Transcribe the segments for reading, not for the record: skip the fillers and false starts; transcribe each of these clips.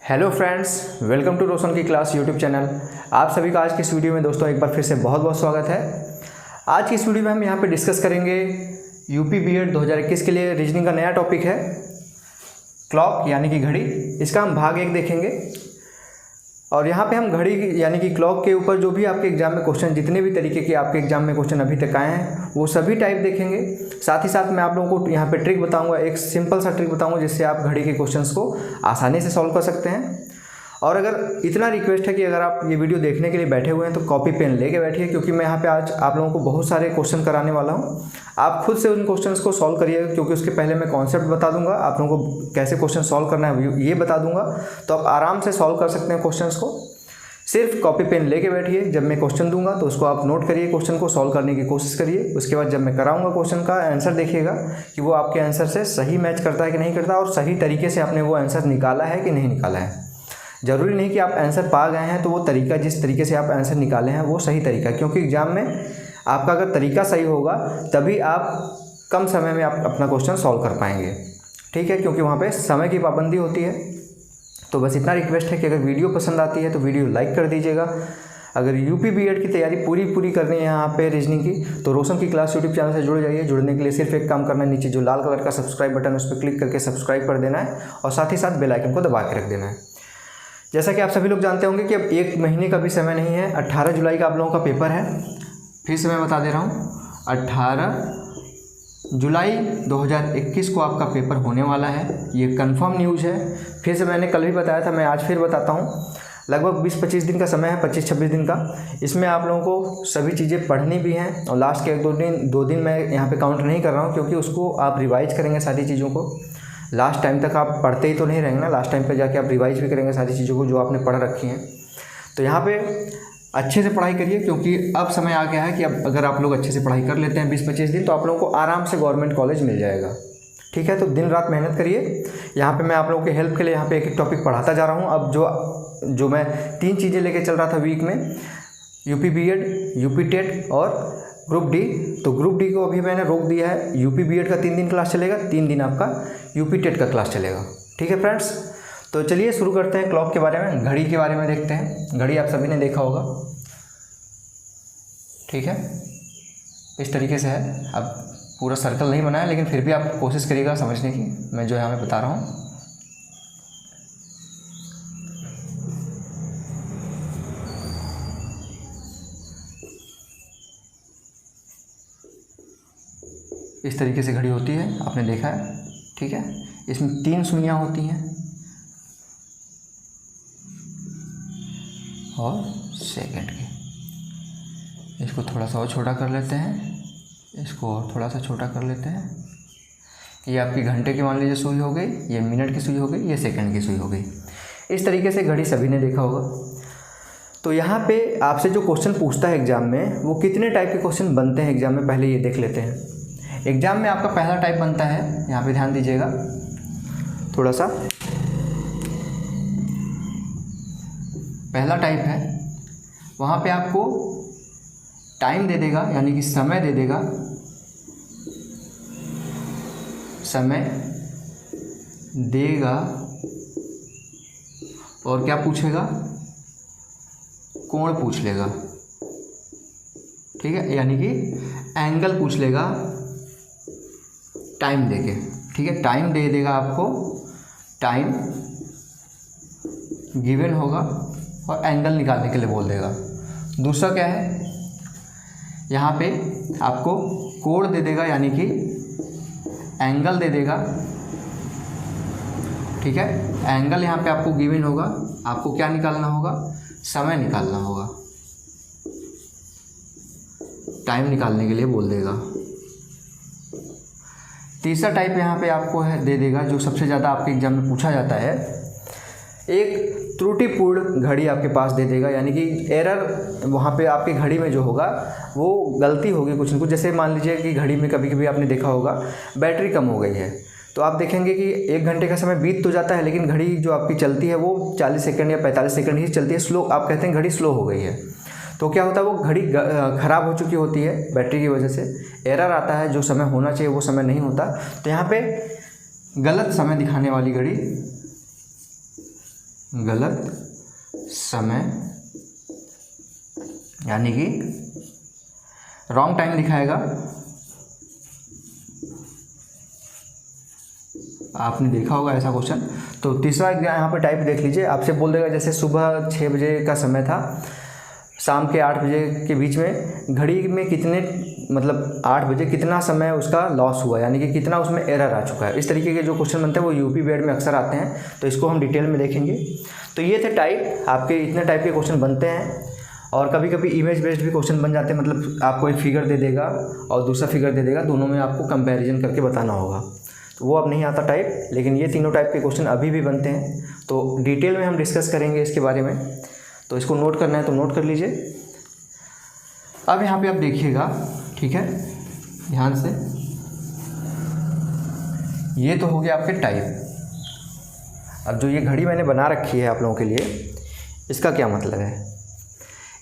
Hello friends, welcome to रोशन की class YouTube channel. आप सभी का आज की इस वीडियो में दोस्तों एक बार फिर से बहुत बहुत स्वागत है। आज की इस वीडियो में हम यहाँ पे डिस्कस करेंगे यूपी बीएड 2021 के लिए रीजनिंग का नया टॉपिक है क्लॉक यानी कि घड़ी। इसका हम भाग 1 देखेंगे और यहाँ पे हम घड़ी यानी कि क्लॉक के ऊपर जो भी आपके एग्जाम में क्वेश्चन, जितने भी तरीके के आपके एग्जाम में क्वेश्चन अभी तक आए हैं वो सभी टाइप देखेंगे। साथ ही साथ मैं आप लोगों को यहाँ पे ट्रिक बताऊंगा, एक सिंपल सा ट्रिक बताऊंगा जिससे आप घड़ी के क्वेश्चंस को आसानी से सॉल्व कर सकते हैं। और अगर इतना रिक्वेस्ट है कि अगर आप ये वीडियो देखने के लिए बैठे हुए हैं तो कॉपी पेन लेके बैठिए, क्योंकि मैं यहाँ पे आज आप लोगों को बहुत सारे क्वेश्चन कराने वाला हूँ। आप खुद से उन क्वेश्चंस को सॉल्व करिए, क्योंकि उसके पहले मैं कॉन्सेप्ट बता दूंगा, आप लोगों को कैसे क्वेश्चन सॉल्व करना है ये बता दूंगा, तो आप आराम से सॉल्व कर सकते हैं क्वेश्चंस को। सिर्फ कॉपी पेन लेके बैठिए, जब मैं क्वेश्चन दूंगा तो उसको आप नोट करिए, क्वेश्चन को सॉल्व करने की कोशिश करिए। उसके बाद जब मैं कराऊंगा क्वेश्चन का आंसर देखिएगा कि वो आपके आंसर से सही मैच करता है कि नहीं करता, और सही तरीके से आपने वो आंसर निकाला है कि नहीं निकाला है। ज़रूरी नहीं कि आप आंसर पा गए हैं तो वो तरीका, जिस तरीके से आप आंसर निकाले हैं वो सही तरीका है, क्योंकि एग्जाम में आपका अगर तरीका सही होगा तभी आप कम समय में आप अपना क्वेश्चन सॉल्व कर पाएंगे। ठीक है, क्योंकि वहाँ पर समय की पाबंदी होती है। तो बस इतना रिक्वेस्ट है कि अगर वीडियो पसंद आती है तो वीडियो लाइक कर दीजिएगा। अगर यूपी बीएड की तैयारी पूरी करनी है यहाँ पे रीजनिंग की, तो रोशन की क्लास यूट्यूब चैनल से जुड़ जाइए। जुड़ने के लिए सिर्फ एक काम करना है, नीचे जो लाल कलर का सब्सक्राइब बटन है उस पर क्लिक करके सब्सक्राइब कर देना है और साथ ही साथ बेल आइकन को दबा के रख देना है। जैसा कि आप सभी लोग जानते होंगे कि अब 1 महीने का भी समय नहीं है। 18 जुलाई का आप लोगों का पेपर है। फिर से मैं बता दे रहा हूँ, 18 जुलाई 2021 को आपका पेपर होने वाला है। ये कंफर्म न्यूज़ है। फिर से मैंने कल भी बताया था, मैं आज फिर बताता हूँ। लगभग 20-25 दिन का समय है, 25-26 दिन का। इसमें आप लोगों को सभी चीज़ें पढ़नी भी हैं और लास्ट के 2 दिन मैं यहाँ पे काउंट नहीं कर रहा हूँ, क्योंकि उसको आप रिवाइज करेंगे सारी चीज़ों को। लास्ट टाइम तक आप पढ़ते ही तो नहीं रहेंगे ना, लास्ट टाइम पर जाके आप रिवाइज भी करेंगे सारी चीज़ों को जो आपने पढ़ रखी हैं। तो यहाँ पे अच्छे से पढ़ाई करिए, क्योंकि अब समय आ गया है कि अब अगर आप लोग अच्छे से पढ़ाई कर लेते हैं 20-25 दिन, तो आप लोगों को आराम से गवर्नमेंट कॉलेज मिल जाएगा। ठीक है, तो दिन रात मेहनत करिए। यहाँ पे मैं आप लोगों के हेल्प के लिए यहाँ पे एक टॉपिक पढ़ाता जा रहा हूँ। अब जो मैं 3 चीज़ें लेके चल रहा था वीक में, यूपी बीएड, यूपी टेट और ग्रुप डी। तो ग्रुप डी को अभी मैंने रोक दिया है। यूपी बीएड का 3 दिन क्लास चलेगा, 3 दिन आपका यूपी टेट का क्लास चलेगा। ठीक है फ्रेंड्स, तो चलिए शुरू करते हैं क्लॉक के बारे में, घड़ी के बारे में देखते हैं। घड़ी आप सभी ने देखा होगा, ठीक है, इस तरीके से है। अब पूरा सर्कल नहीं बनाया, लेकिन फिर भी आप कोशिश करिएगा समझने की, मैं जो यहाँ पे बता रहा हूँ। इस तरीके से घड़ी होती है, आपने देखा है। ठीक है, इसमें 3 सुइयाँ होती हैं और सेकंड की। इसको थोड़ा सा और छोटा कर लेते हैं, इसको और थोड़ा सा छोटा कर लेते हैं। ये आपकी घंटे की मान लीजिए सुई हो गई, ये मिनट की सुई हो गई, ये सेकंड की सुई हो गई। इस तरीके से घड़ी सभी ने देखा होगा। तो यहाँ पे आपसे जो क्वेश्चन पूछता है एग्जाम में, वो कितने टाइप के क्वेश्चन बनते हैं एग्जाम में, पहले ये देख लेते हैं। एग्जाम में आपका पहला टाइप बनता है, यहाँ पे ध्यान दीजिएगा थोड़ा सा। पहला टाइप है, वहाँ पे आपको टाइम दे देगा, यानी कि समय दे देगा। समय देगा और क्या पूछेगा, कोण पूछ लेगा। ठीक है, यानी कि एंगल पूछ लेगा टाइम देके। ठीक है, टाइम दे देगा आपको, टाइम गिवन होगा और एंगल निकालने के लिए बोल देगा। दूसरा क्या है, यहाँ पे आपको कोण दे देगा, यानी कि एंगल दे देगा। ठीक है, एंगल यहाँ पे आपको गिवन होगा, आपको क्या निकालना होगा, समय निकालना होगा, टाइम निकालने के लिए बोल देगा। तीसरा टाइप यहाँ पे आपको है दे देगा, जो सबसे ज़्यादा आपके एग्जाम में पूछा जाता है, एक त्रुटिपूर्ण घड़ी आपके पास दे देगा, यानी कि एरर वहाँ पे आपकी घड़ी में जो होगा वो गलती होगी कुछ न कुछ। जैसे मान लीजिए कि घड़ी में कभी कभी आपने देखा होगा बैटरी कम हो गई है, तो आप देखेंगे कि 1 घंटे का समय बीत तो जाता है, लेकिन घड़ी जो आपकी चलती है वो 40 सेकंड या 45 सेकंड ही चलती है। स्लो, आप कहते हैं घड़ी स्लो हो गई है। तो क्या होता है, वो घड़ी ख़राब हो चुकी होती है बैटरी की वजह से, एरर आता है, जो समय होना चाहिए वो समय नहीं होता। तो यहाँ पे गलत समय दिखाने वाली घड़ी गलत समय यानी कि रॉन्ग टाइम दिखाएगा। आपने देखा होगा ऐसा क्वेश्चन। तो तीसरा यहाँ पे टाइप देख लीजिए, आपसे बोल देगा जैसे सुबह 6 बजे का समय था, शाम के 8 बजे के बीच में घड़ी में कितने, मतलब 8 बजे कितना समय उसका लॉस हुआ, यानी कि कितना उसमें एरर आ चुका है। इस तरीके के जो क्वेश्चन बनते हैं वो यूपी बीएड में अक्सर आते हैं, तो इसको हम डिटेल में देखेंगे। तो ये थे टाइप, आपके इतने टाइप के क्वेश्चन बनते हैं। और कभी कभी इमेज बेस्ड भी क्वेश्चन बन जाते हैं, मतलब आपको एक फिगर दे देगा और दूसरा फिगर दे देगा, दोनों में आपको कंपैरिजन करके बताना होगा। तो वो अब नहीं आता टाइप, लेकिन ये तीनों टाइप के क्वेश्चन अभी भी बनते हैं। तो डिटेल में हम डिस्कस करेंगे इसके बारे में, तो इसको नोट करना है तो नोट कर लीजिए। अब यहाँ पे आप देखिएगा, ठीक है, ध्यान से। ये तो हो गया आपके टाइप। अब जो ये घड़ी मैंने बना रखी है आप लोगों के लिए, इसका क्या मतलब है।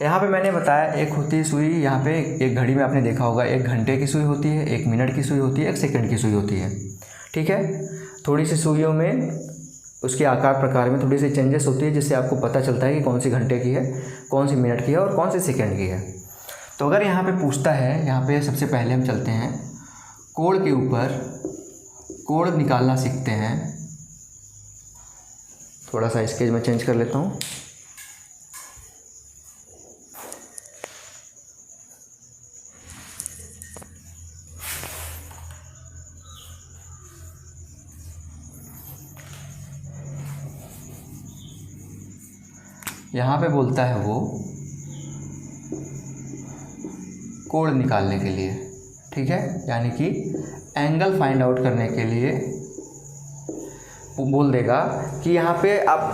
यहाँ पे मैंने बताया एक होती है सुई, यहाँ पे एक घड़ी में आपने देखा होगा 1 घंटे की सुई होती है, 1 मिनट की सुई होती है, 1 सेकंड की सुई होती है, ठीक है। थोड़ी सी सुइयों में उसके आकार प्रकार में थोड़ी सी चेंजेस होती है, जिससे आपको पता चलता है कि कौन सी घंटे की है, कौन सी मिनट की है और कौन सी सेकंड की है। तो अगर यहाँ पे पूछता है, यहाँ पे सबसे पहले हम चलते हैं कोण के ऊपर, कोण निकालना सीखते हैं। थोड़ा सा स्केच में चेंज कर लेता हूँ। यहाँ पे बोलता है वो कोण निकालने के लिए, ठीक है, यानी कि एंगल फाइंड आउट करने के लिए वो बोल देगा कि यहाँ पे आप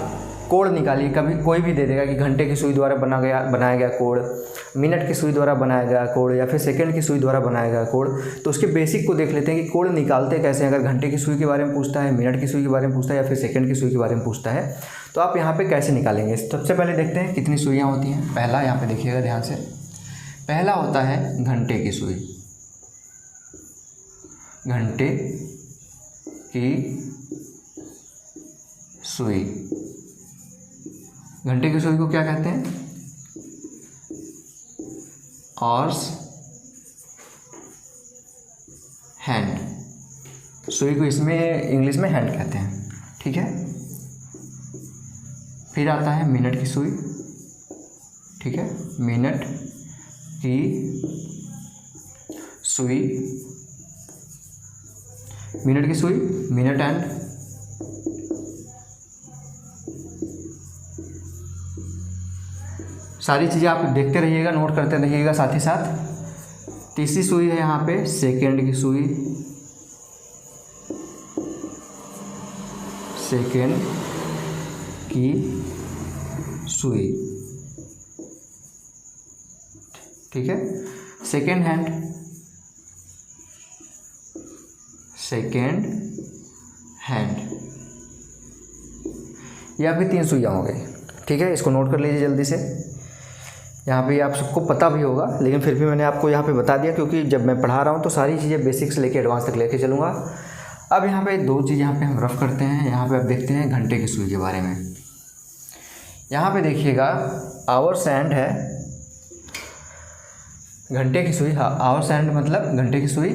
कोण निकालिए। कभी कोई भी दे देगा कि घंटे की सुई द्वारा बनाया गया कोण, मिनट की सुई द्वारा बनाया गया कोण, या फिर सेकंड की सुई द्वारा बनाया गया कोण। तो उसके बेसिक को देख लेते हैं कि कोण निकालते कैसे हैं। अगर घंटे की सुई के बारे में पूछता है, मिनट की सुई के बारे में पूछता है, या फिर सेकंड की सुई के बारे में पूछता है, तो आप यहाँ पे कैसे निकालेंगे। सबसे पहले देखते हैं कितनी सुइयाँ होती हैं। पहला यहाँ पे देखिएगा ध्यान से, पहला होता है घंटे की सुई। घंटे की सुई, घंटे की सुई को क्या कहते हैं, ऑर्स हैंड। सुई को इसमें इंग्लिश में हैंड कहते हैं, ठीक है। फिर आता है मिनट की सुई, ठीक है, मिनट की सुई, मिनट की सुई, मिनट एंड, सारी चीज़ें आप देखते रहिएगा, नोट करते रहिएगा साथ ही साथ। तीसरी सुई है यहाँ पे सेकेंड की सुई, सेकेंड की सुई, ठीक है। सेकेंड हैंड, सेकेंड हैंड, या फिर 3 सुइयाँ हो गई, ठीक है। इसको नोट कर लीजिए जल्दी से। यहाँ पे आप सबको पता भी होगा, लेकिन फिर भी मैंने आपको यहाँ पे बता दिया, क्योंकि जब मैं पढ़ा रहा हूँ तो सारी चीज़ें बेसिक से लेके एडवांस तक लेके चलूँगा। अब यहाँ पे 2 चीज़ यहाँ पे हम रफ करते हैं। यहाँ पे आप देखते हैं घंटे की सुई के बारे में। यहाँ पे देखिएगा आवर्स एंड है, घंटे की सुई, हाँ, आवर्स एंड मतलब घंटे की सुई।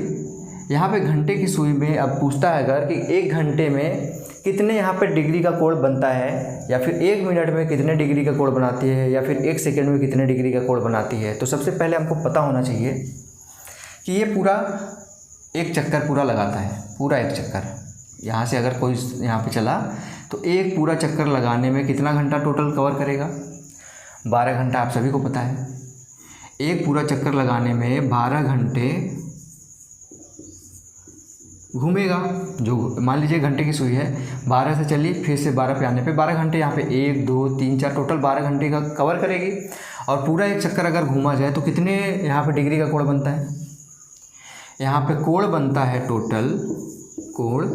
यहाँ पे घंटे की सुई में अब पूछता है अगर कि 1 घंटे में कितने यहाँ पे डिग्री का कोण बनता है, या फिर 1 मिनट में कितने डिग्री का कोण बनाती है, या फिर 1 सेकंड में कितने डिग्री का कोण बनाती है। तो सबसे पहले हमको पता होना चाहिए कि ये पूरा एक चक्कर पूरा लगाता है, पूरा एक चक्कर। यहाँ से अगर कोई यहाँ पे चला तो एक पूरा चक्कर लगाने में कितना घंटा टोटल कवर करेगा, 12 घंटा, आप सभी को पता है। एक पूरा चक्कर लगाने में 12 घंटे घूमेगा। जो मान लीजिए घंटे की सुई है, 12 से चलिए, फिर से 12 पे आने पे 12 घंटे, यहाँ पे 1 2 3 4 टोटल 12 घंटे का कवर करेगी। और पूरा एक चक्कर अगर घूमा जाए तो कितने यहाँ पे डिग्री का कोण बनता है। यहाँ पे कोण बनता है टोटल, कोण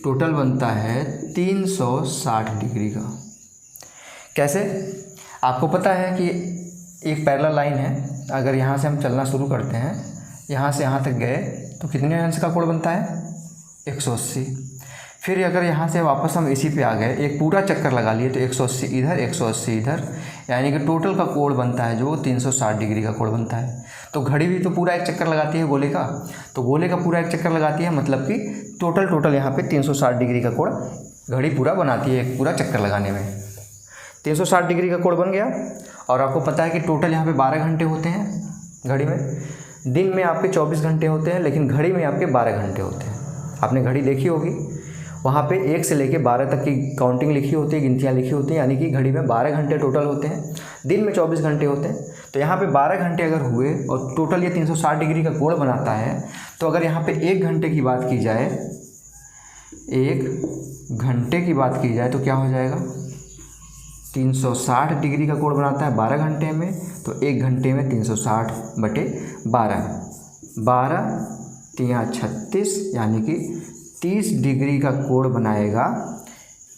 टोटल बनता है 360 डिग्री का। कैसे, आपको पता है कि एक पैरेलल लाइन है, अगर यहाँ से हम चलना शुरू करते हैं, यहाँ से यहाँ तक गए तो कितने अंश का कोण बनता है, 180। फिर अगर यहाँ से वापस हम इसी पे आ गए, एक पूरा चक्कर लगा लिए तो 180 इधर 180 इधर, यानी कि टोटल का कोण बनता है जो 360 डिग्री का कोण बनता है। तो घड़ी भी तो पूरा एक चक्कर लगाती है गोले का, तो गोले का पूरा एक चक्कर लगाती है, मतलब कि टोटल यहाँ पे 360 डिग्री का कोण घड़ी पूरा बनाती है एक पूरा चक्कर लगाने में। 360 डिग्री का कोण बन गया। और आपको पता है कि टोटल यहाँ पे 12 घंटे होते हैं घड़ी में। दिन में आपके 24 घंटे होते हैं, लेकिन घड़ी में आपके 12 घंटे होते हैं। आपने घड़ी देखी होगी, वहाँ पे 1 से लेके 12 तक की काउंटिंग लिखी होती है, गिनतियाँ लिखी होती हैं, यानी कि घड़ी में 12 घंटे टोटल होते हैं, दिन में 24 घंटे होते हैं। तो यहाँ पे 12 घंटे अगर हुए और टोटल ये 360 डिग्री का कोण बनाता है, तो अगर यहाँ पे 1 घंटे की बात की जाए, 1 घंटे की बात की जाए तो क्या हो जाएगा, 360 डिग्री का कोण बनाता है 12 घंटे में, तो 1 घंटे में 360/12, 12 तिया 36, यानी कि 30 डिग्री का कोण बनाएगा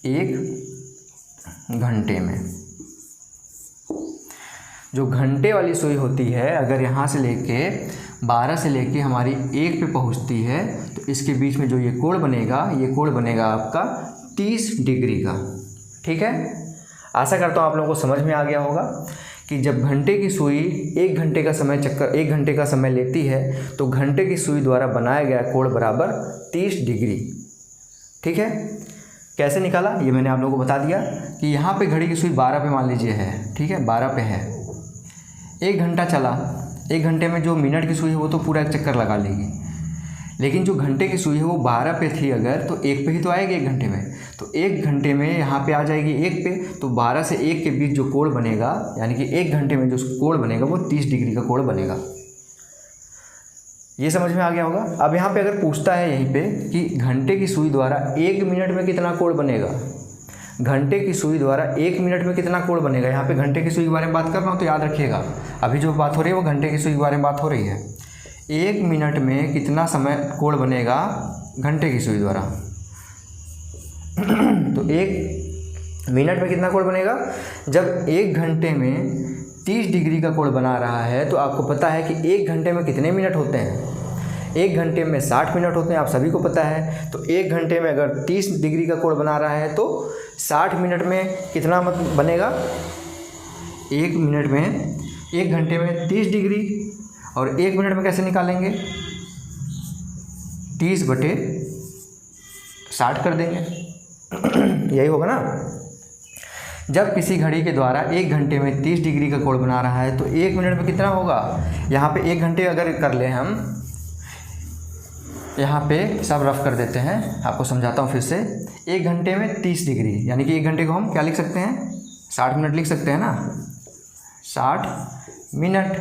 1 घंटे में। जो घंटे वाली सुई होती है, अगर यहाँ से लेके 12 से लेके हमारी 1 पे पहुँचती है, तो इसके बीच में जो ये कोण बनेगा, ये कोण बनेगा आपका 30 डिग्री का। ठीक है, आशा करता हूँ आप लोगों को समझ में आ गया होगा कि जब घंटे की सुई 1 घंटे का समय 1 घंटे का समय लेती है, तो घंटे की सुई द्वारा बनाया गया कोण बराबर 30 डिग्री। ठीक है, कैसे निकाला ये मैंने आप लोगों को बता दिया कि यहाँ पे घड़ी की सुई 12 पे मान लीजिए है, ठीक है, 12 पे है, 1 घंटा चला, 1 घंटे में जो मिनट की सुई है वो तो पूरा एक चक्कर लगा लेगी, लेकिन जो घंटे की सुई है वो 12 पे थी अगर, तो 1 पे ही तो आएगी 1 घंटे में, तो 1 घंटे में यहाँ पे आ जाएगी 1 पे, तो 12 से 1 के बीच जो कोण बनेगा, यानी कि 1 घंटे में जो कोण बनेगा वो 30 डिग्री का कोण बनेगा। ये समझ में आ गया होगा। अब यहाँ पे अगर पूछता है यहीं पे कि घंटे की सुई द्वारा 1 मिनट में कितना कोण बनेगा, घंटे की सुई द्वारा 1 मिनट में कितना कोण बनेगा, यहाँ पे घंटे की सुई के बारे में बात कर रहा हूँ तो याद रखिएगा, अभी जो बात हो रही है वो घंटे की सुई के बारे में बात हो रही है। 1 मिनट में कितना समय कोण बनेगा घंटे की सुई द्वारा, तो 1 मिनट में कितना कोण बनेगा, जब 1 घंटे में 30 डिग्री का कोण बना रहा है, तो आपको पता है कि 1 घंटे में कितने मिनट होते हैं, 1 घंटे में 60 मिनट होते हैं, आप सभी को पता है। तो 1 घंटे में अगर 30 डिग्री का कोण बना रहा है तो 60 मिनट में कितना बनेगा, 1 मिनट में 1 घंटे में 30 डिग्री, और 1 मिनट में कैसे निकालेंगे, 30/60 कर देंगे, यही होगा ना। जब किसी घड़ी के द्वारा 1 घंटे में 30 डिग्री का कोण बना रहा है, तो 1 मिनट में कितना होगा, यहाँ पे 1 घंटे अगर कर ले हम, यहाँ पे सब रफ कर देते हैं, आपको समझाता हूँ फिर से। 1 घंटे में 30 डिग्री, यानी कि 1 घंटे को हम क्या लिख सकते हैं, 60 मिनट लिख सकते हैं ना, 60 मिनट।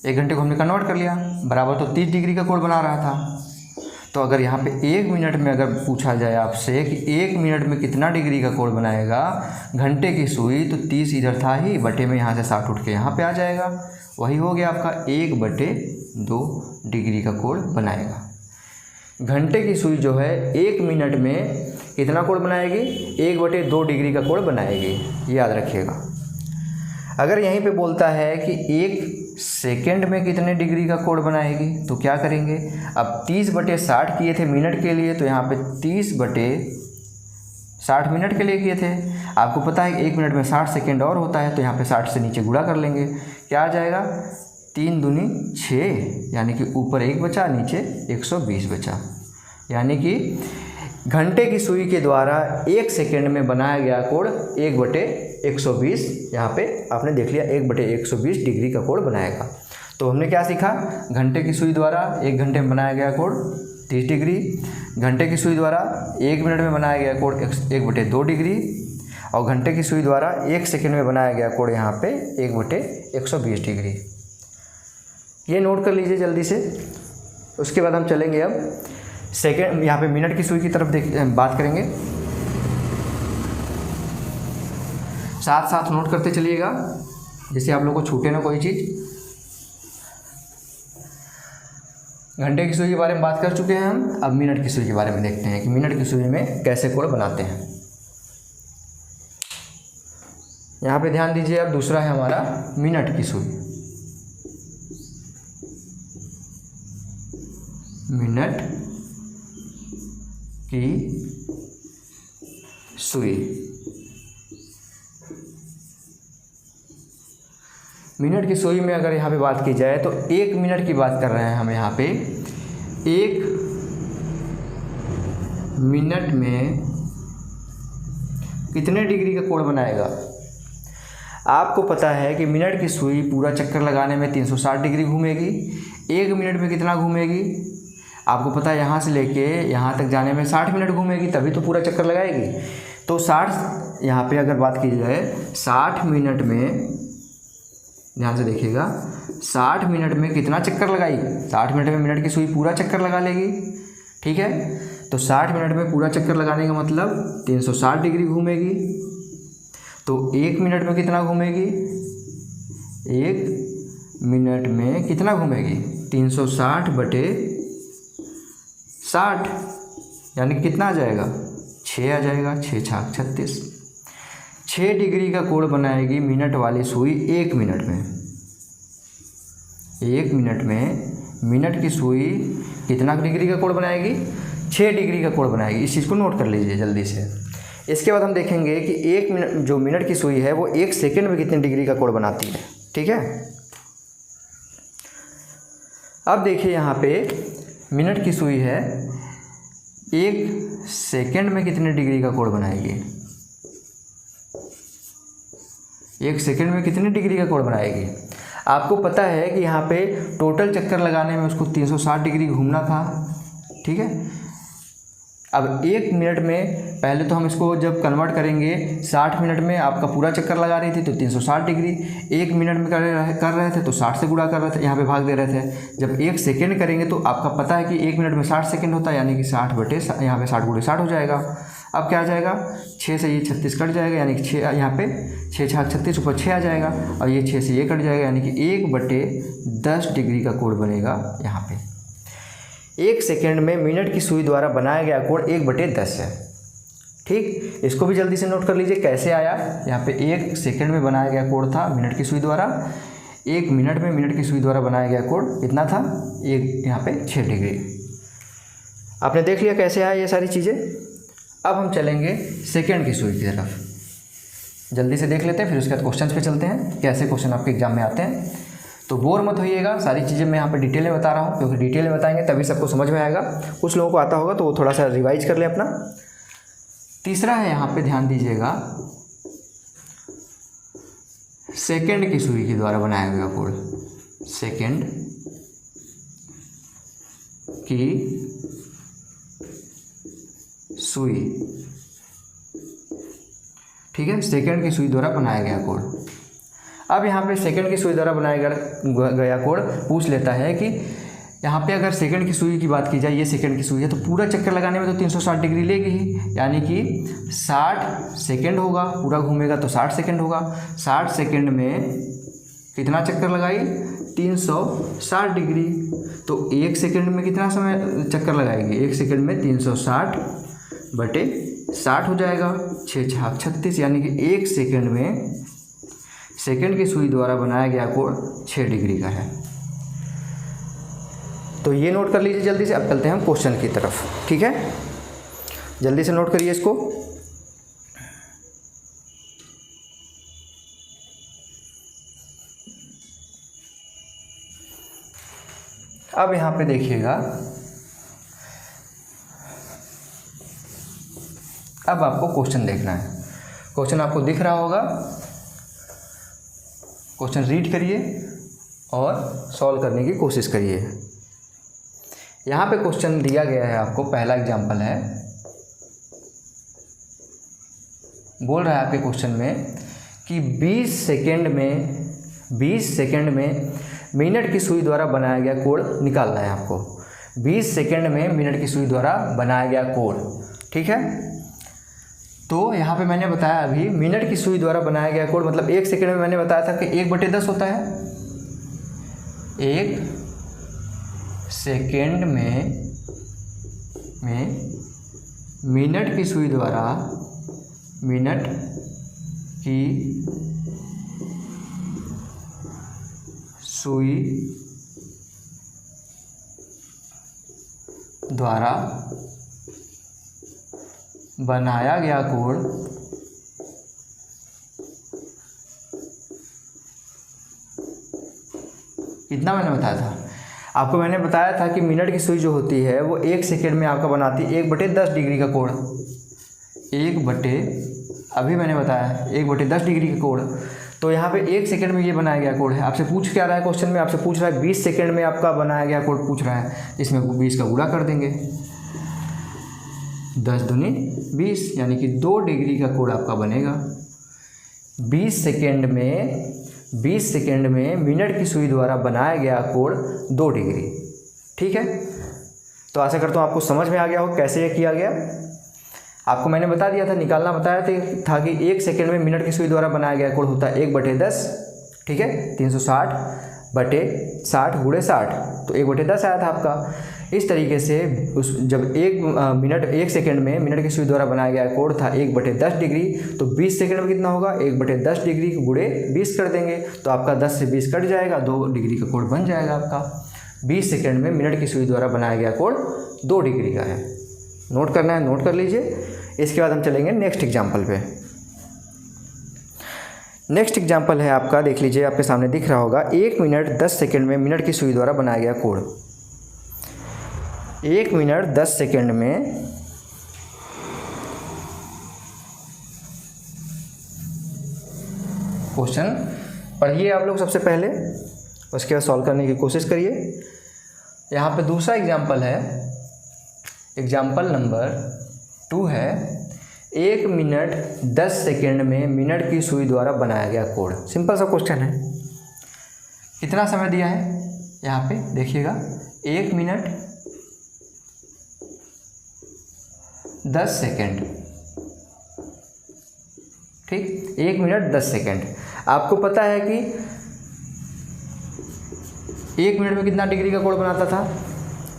1 घंटे को हमने कन्वर्ट कर लिया, बराबर तो 30 डिग्री का कोण बना रहा था। तो अगर यहाँ पे 1 मिनट में अगर पूछा जाए आपसे कि 1 मिनट में कितना डिग्री का कोण बनाएगा घंटे की सुई, तो 30 इधर था ही, बटे में यहाँ से 60 उठ के यहाँ पे आ जाएगा, वही हो गया आपका 1/2 डिग्री का कोण बनाएगा। घंटे की सुई जो है 1 मिनट में कितना कोण बनाएगी, 1/2 डिग्री का कोण बनाएगी, ये याद रखिएगा। अगर यहीं पे बोलता है कि 1 सेकेंड में कितने डिग्री का कोण बनाएगी, तो क्या करेंगे, अब 30/60 किए थे मिनट के लिए, तो यहाँ पे 30/60 मिनट के लिए किए थे। आपको पता है कि 1 मिनट में 60 सेकेंड और होता है, तो यहाँ पे 60 से नीचे गुणा कर लेंगे, क्या आ जाएगा, 3 दूनी 6, यानी कि ऊपर 1 बचा, नीचे 120 बचा, यानी कि घंटे की सुई के द्वारा 1 सेकेंड में बनाया गया कोण 1/120, यहाँ पे आपने देख लिया 1/120 डिग्री का कोण बनाएगा। तो हमने क्या सीखा, घंटे की सुई द्वारा 1 घंटे में बनाया गया कोण 30 डिग्री, घंटे की सुई द्वारा 1 मिनट में बनाया गया कोण 1/2 डिग्री, और घंटे की सुई द्वारा 1 सेकेंड में बनाया गया कोण यहाँ पे 1/120 डिग्री। ये नोट कर लीजिए जल्दी से। उसके बाद हम चलेंगे अब सेकेंड, यहाँ पे मिनट की सुई की तरफ बात करेंगे, साथ साथ नोट करते चलिएगा जैसे आप लोग को छूटे ना कोई चीज़। घंटे की सुई के बारे में बात कर चुके हैं हम, अब मिनट की सुई के बारे में देखते हैं कि मिनट की सुई में कैसे कोण बनाते हैं। यहाँ पे ध्यान दीजिए, अब दूसरा है हमारा मिनट की सुई। मिनट की सुई। मिनट की सुई में अगर यहाँ पे बात की जाए तो 1 मिनट की बात कर रहे हैं हम यहाँ पे। 1 मिनट में कितने डिग्री का कोण बनाएगा? आपको पता है कि मिनट की सुई पूरा चक्कर लगाने में 360 डिग्री घूमेगी। 1 मिनट में कितना घूमेगी? आपको पता है यहाँ से लेके यहाँ तक जाने में 60 मिनट घूमेगी, तभी तो पूरा चक्कर लगाएगी। तो 60, यहाँ पे अगर बात की जाए 60 मिनट में, ध्यान से देखिएगा, 60 मिनट में कितना चक्कर लगाएगी? 60 मिनट में मिनट की सुई पूरा चक्कर लगा लेगी। ठीक है, तो 60 मिनट में पूरा चक्कर लगाने का मतलब 360 डिग्री घूमेगी। तो 1 मिनट में कितना घूमेगी? 1 मिनट में कितना घूमेगी? 360 बटे 60, यानी कितना आ जाएगा? 6 आ जाएगा। 6 छाक 36। 6 डिग्री का कोण बनाएगी मिनट वाली सुई 1 मिनट में। 1 मिनट में मिनट की सुई कितना डिग्री का कोण बनाएगी? 6 डिग्री का कोण बनाएगी। इस चीज़ को नोट कर लीजिए जल्दी से। इसके बाद हम देखेंगे कि 1 मिनट, जो मिनट की सुई है वो 1 सेकेंड में कितने डिग्री का कोण बनाती है। ठीक है, अब देखिए यहाँ पे मिनट की सुई है, 1 सेकेंड में कितने डिग्री का कोण बनाएगी? 1 सेकेंड में कितने डिग्री का कोण बनाएगी? आपको पता है कि यहाँ पे टोटल चक्कर लगाने में उसको 360 डिग्री घूमना था। ठीक है, अब 1 मिनट में, पहले तो हम इसको जब कन्वर्ट करेंगे 60 मिनट में आपका पूरा चक्कर लगा रही थी तो 360 डिग्री, 1 मिनट में कर रहे थे तो 60 से गुणा कर रहे थे, यहाँ पे भाग दे रहे थे। जब 1 सेकेंड करेंगे तो आपका पता है कि 1 मिनट में 60 सेकेंड होता है, यानी कि 60 बटे, यहाँ पे 60 गुणे 60 हो जाएगा। अब क्या आ जाएगा? 6 से ये 36 कट जाएगा, यानी कि 6, यहाँ पे 6 छाक 36, ऊपर 6 आ जाएगा, और ये 6 से ये कट जाएगा, यानी कि 1/10 डिग्री का कोण बनेगा यहाँ पे। 1 सेकेंड में मिनट की सुई द्वारा बनाया गया कोण 1/10 है। ठीक, इसको भी जल्दी से नोट कर लीजिए कैसे आया। यहाँ पे 1 सेकेंड में बनाया गया कोण था मिनट की सुई द्वारा, 1 मिनट में मिनट की सुई द्वारा बनाया गया कोण कितना था? यहाँ पे 6 डिग्री। आपने देख लिया कैसे आया ये सारी चीज़ें। अब हम चलेंगे सेकेंड की सुई की तरफ, जल्दी से देख लेते हैं, फिर उसके बाद क्वेश्चन पे चलते हैं कैसे क्वेश्चन आपके एग्जाम में आते हैं। तो बोर मत होइएगा, सारी चीज़ें मैं यहाँ पे डिटेल में बता रहा हूँ, क्योंकि डिटेल में बताएंगे तभी सबको समझ में आएगा। कुछ लोगों को आता होगा तो वो थोड़ा सा रिवाइज कर ले अपना। तीसरा है, यहाँ पे ध्यान दीजिएगा, सेकेंड की सुई के द्वारा बनाया गया कोण। सेकेंड की सुई, ठीक है, सेकेंड की सुई द्वारा बनाया गया कोण। अब यहाँ पे सेकंड की सुई द्वारा बनाया गया कोण पूछ लेता है कि यहाँ पे अगर सेकंड की सुई की बात की जाए, ये सेकंड की सुई है, तो पूरा चक्कर लगाने में तो 360 डिग्री लेगी ही, यानी कि 60 सेकंड होगा, पूरा घूमेगा तो 60 सेकंड होगा। 60 सेकंड में कितना चक्कर लगाई? 360 डिग्री। तो 1 सेकंड में कितना समय चक्कर लगाएगी? 1 सेकंड में 360 बटे 60 हो जाएगा, 6 छाक 36, यानी कि 1 सेकंड में सेकंड की सुई द्वारा बनाया गया कोण 6 डिग्री का है। तो ये नोट कर लीजिए जल्दी से। अब चलते हैं हम क्वेश्चन की तरफ। ठीक है, जल्दी से नोट करिए इसको। अब यहाँ पे देखिएगा, अब आपको क्वेश्चन देखना है। क्वेश्चन आपको दिख रहा होगा, क्वेश्चन रीड करिए और सॉल्व करने की कोशिश करिए। यहाँ पे क्वेश्चन दिया गया है आपको, पहला एग्जाम्पल है, बोल रहा है आपके क्वेश्चन में कि 20 सेकंड में मिनट की सुई द्वारा बनाया गया कोण निकालना है आपको। 20 सेकंड में मिनट की सुई द्वारा बनाया गया कोण। ठीक है, तो यहाँ पे मैंने बताया अभी मिनट की सुई द्वारा बनाया गया कोण मतलब 1 सेकंड में मैंने बताया था कि 1/10 होता है। 1 सेकंड में मिनट की सुई द्वारा बनाया गया कोण कितना मैंने बताया था आपको? मैंने बताया था कि मिनट की सुई जो होती है वो 1 सेकेंड में आपका बनाती है 1/10 डिग्री का कोण। अभी मैंने बताया 1/10 डिग्री का कोण। तो यहाँ पे 1 सेकेंड में ये बनाया गया कोण है। आपसे पूछ क्या रहा है क्वेश्चन में? आपसे पूछ रहा है 20 सेकेंड में आपका बनाया गया कोण पूछ रहा है। इसमें 20 का गुणा कर देंगे, 10 दूनी 20 यानी कि 2 डिग्री का कोण आपका बनेगा। 20 सेकेंड में मिनट की सुई द्वारा बनाया गया कोण 2 डिग्री। ठीक है, तो आशा करता हूँ आपको समझ में आ गया हो कैसे ये किया गया। आपको मैंने बता दिया था, निकालना बताया था कि 1 सेकेंड में मिनट की सुई द्वारा बनाया गया कोण होता है 1/10। ठीक है, 360/60 गुणे 60, तो 1/10 आया था आपका। इस तरीके से जब 1 सेकेंड में मिनट की सुई द्वारा बनाया गया कोण था 1/10 डिग्री, तो 20 सेकेंड में कितना होगा? 1/10 डिग्री गुणे 20 कर देंगे तो आपका 10 से 20 कट जाएगा, 2 डिग्री का कोण बन जाएगा आपका। 20 सेकेंड में मिनट की सुई द्वारा बनाया गया कोण 2 डिग्री का है। नोट करना है, नोट कर लीजिए। इसके बाद हम चलेंगे नेक्स्ट एग्जाम्पल पे। नेक्स्ट एग्जाम्पल है आपका, देख लीजिए आपके सामने दिख रहा होगा। 1 मिनट 10 सेकेंड में मिनट की सुई द्वारा बनाया गया कोण। 1 मिनट 10 सेकेंड में क्वेश्चन पढ़िए आप लोग सबसे पहले, उसके बाद सॉल्व करने की कोशिश करिए। यहाँ पे दूसरा एग्जाम्पल है, एग्जाम्पल नंबर 2 है। 1 मिनट 10 सेकेंड में मिनट की सुई द्वारा बनाया गया कोण। सिंपल सा क्वेश्चन है। कितना समय दिया है यहाँ पे देखिएगा, 1 मिनट 10 सेकेंड। ठीक, 1 मिनट 10 सेकेंड। आपको पता है कि 1 मिनट में कितना डिग्री का कोण बनाता था?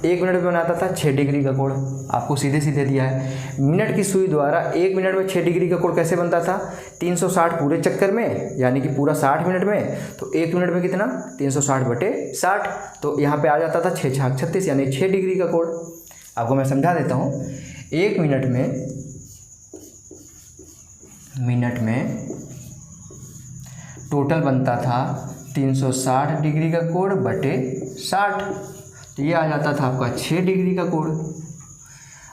1 मिनट में बनाता था 6 डिग्री का कोण। आपको सीधे सीधे दिया है। मिनट की सुई द्वारा 1 मिनट में 6 डिग्री का कोण कैसे बनता था? 360 पूरे चक्कर में, यानी कि पूरा 60 मिनट में। तो 1 मिनट में कितना? 360/60। तो यहाँ पे आ जाता था 6 छाक 36, यानी 6 डिग्री का कोण। आपको मैं समझा देता हूँ। 1 मिनट में टोटल बनता था 360 डिग्री का कोण बटे 60, तो ये आ जाता था आपका 6 डिग्री का कोण।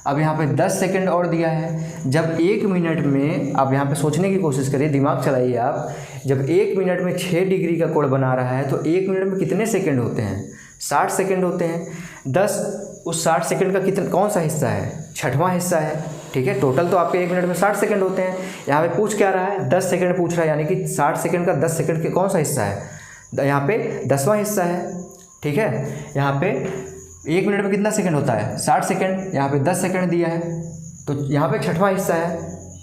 अब यहाँ पे 10 सेकंड और दिया है। जब 1 मिनट में, अब यहाँ पे सोचने की कोशिश करिए, दिमाग चलाइए आप। जब 1 मिनट में 6 डिग्री का कोण बना रहा है तो 1 मिनट में कितने सेकंड होते हैं? 60 सेकंड होते हैं। 10 उस 60 सेकंड का कितना, कौन सा हिस्सा है? 6वां हिस्सा है। ठीक है, टोटल तो आपके 1 मिनट में 60 सेकंड होते हैं। यहाँ पे पूछ क्या रहा है? 10 सेकंड पूछ रहा है, यानी कि 60 सेकंड का 10 सेकंड के कौन सा हिस्सा है? यहाँ पे 10वां हिस्सा है। ठीक है, यहाँ पे 1 मिनट में कितना सेकंड होता है? 60 सेकंड। यहाँ पे 10 सेकंड दिया है, तो यहाँ पे 6वां हिस्सा है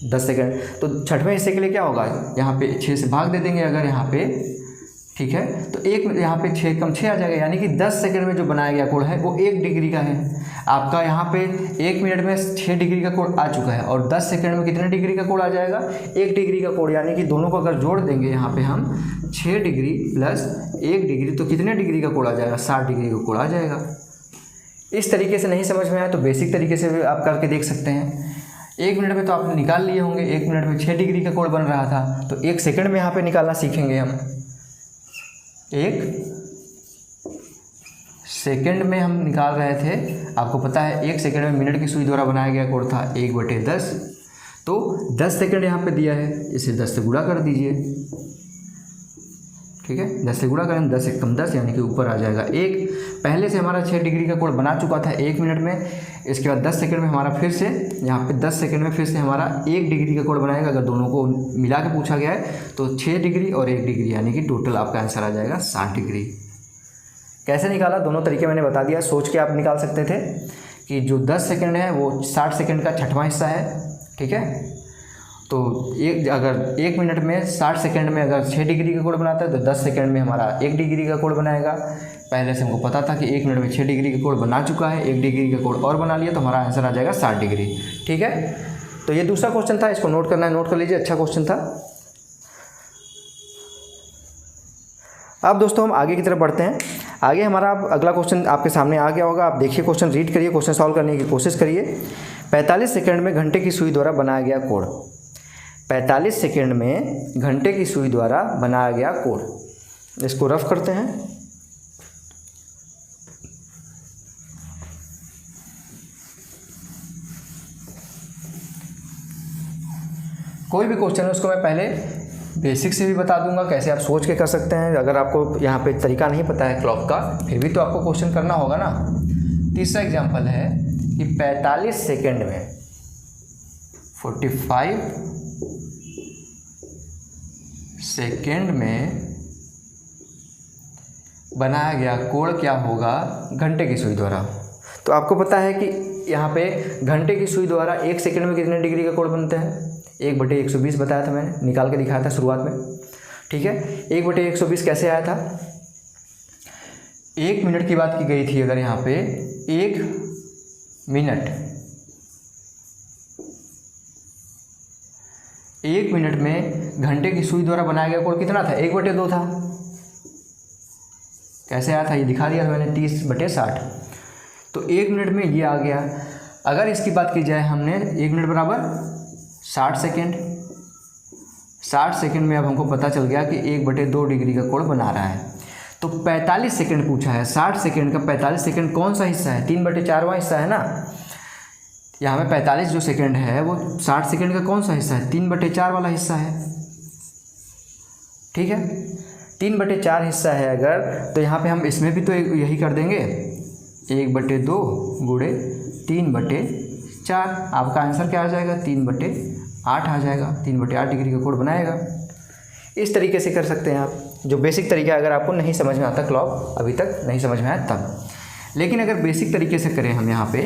10 सेकंड। तो 6वें हिस्से के लिए क्या होगा? यहाँ पे 6 से भाग दे देंगे अगर यहाँ पे। ठीक है, तो एक यहाँ पे 6 कम 6 आ जाएगा, यानी कि 10 सेकंड में जो बनाया गया कोण है वो 1 डिग्री का है। आपका यहाँ पे 1 मिनट में 6 डिग्री का कोण आ चुका है, और 10 सेकंड में कितने डिग्री का कोण आ जाएगा? 1 डिग्री का कोण। यानी कि दोनों को अगर जोड़ देंगे यहाँ पे हम, 6 डिग्री प्लस 1 डिग्री, तो कितने डिग्री का कोण आ जाएगा? 60 डिग्री का कोण आ जाएगा। इस तरीके से नहीं समझ में आया तो बेसिक तरीके से भी आप करके देख सकते हैं। 1 मिनट में तो आपने निकाल लिए होंगे, 1 मिनट में 6 डिग्री का कोण बन रहा था, तो 1 सेकंड में यहाँ पे निकालना सीखेंगे हम। 1 सेकंड में हम निकाल रहे थे। आपको पता है 1 सेकंड में मिनट की सुई द्वारा बनाया गया कोण था 1/10, तो 10 सेकंड यहाँ पे दिया है, इसे 10 से गुणा कर दीजिए। ठीक है, 10 से गुणा करें, 10 से कम 10, यानी कि ऊपर आ जाएगा 1। पहले से हमारा 6 डिग्री का कोण बना चुका था 1 मिनट में। इसके बाद 10 सेकंड में हमारा फिर से, यहाँ पे 10 सेकंड में फिर से हमारा 1 डिग्री का कोण बनाएगा। अगर दोनों को मिला के पूछा गया है तो 6 डिग्री और 1 डिग्री, यानी कि टोटल आपका आंसर आ जाएगा 60 डिग्री। कैसे निकाला? दोनों तरीके मैंने बता दिया। सोच के आप निकाल सकते थे कि जो 10 सेकंड है वो 60 सेकंड का 6वां हिस्सा है। ठीक है, तो अगर 1 मिनट में 60 सेकंड में अगर 6 डिग्री का कोण बनाता है तो 10 सेकंड में हमारा 1 डिग्री का कोण बनाएगा। पहले से हमको पता था कि 1 मिनट में 6 डिग्री का कोण बना चुका है, 1 डिग्री का कोण और बना लिया, तो हमारा आंसर आ जाएगा 60 डिग्री। ठीक है, तो ये दूसरा क्वेश्चन था, इसको नोट करना है, नोट कर लीजिए, अच्छा क्वेश्चन था। अब दोस्तों हम आगे की तरफ बढ़ते हैं। आगे हमारा अगला क्वेश्चन आपके सामने आ गया होगा, आप देखिए क्वेश्चन, रीड करिए, क्वेश्चन सॉल्व करने की कोशिश करिए। 45 सेकंड में घंटे की सुई द्वारा बनाया गया कोण। 45 सेकंड में घंटे की सुई द्वारा बनाया गया कोण। इसको रफ करते हैं। कोई भी क्वेश्चन है उसको मैं पहले बेसिक से भी बता दूंगा, कैसे आप सोच के कर सकते हैं। अगर आपको यहाँ पे तरीका नहीं पता है क्लॉक का, फिर भी तो आपको क्वेश्चन करना होगा ना। तीसरा एग्जांपल है कि 45 सेकंड में 45 सेकंड में बनाया गया कोण क्या होगा घंटे की सुई द्वारा। तो आपको पता है कि यहाँ पे घंटे की सुई द्वारा 1 सेकंड में कितने डिग्री का कोण बनते हैं। 1/120 बताया था मैंने, निकाल के दिखाया था शुरुआत में। ठीक है, 1/120 कैसे आया था। 1 मिनट की बात की गई थी। अगर यहाँ पे 1 मिनट में घंटे की सुई द्वारा बनाया गया कोण कितना था, 1/2 था। कैसे आया था ये दिखा दिया था मैंने, 30/60। तो 1 मिनट में ये आ गया। अगर इसकी बात की जाए हमने, 1 मिनट बराबर 60 सेकेंड। 60 सेकेंड में अब हमको पता चल गया कि 1/2 डिग्री का कोण बना रहा है। तो 45 सेकेंड पूछा है। 60 सेकेंड का 45 सेकेंड कौन सा हिस्सा है, 3/4वां हिस्सा है ना। यहाँ में 45 जो सेकेंड है वो 60 सेकेंड का कौन सा हिस्सा है, 3/4 वाला हिस्सा है। ठीक है, 3/4 हिस्सा है अगर, तो यहाँ पे हम इसमें भी तो यही कर देंगे, 1/2 गुणे 3/4। आपका आंसर क्या आ जाएगा, 3/8 आ जाएगा। 3/8 डिग्री का कोण बनाएगा। इस तरीके से कर सकते हैं आप, जो बेसिक तरीका अगर आपको नहीं समझ में आता, क्लॉक अभी तक नहीं समझ में आया तब। लेकिन अगर बेसिक तरीके से करें हम यहाँ पे,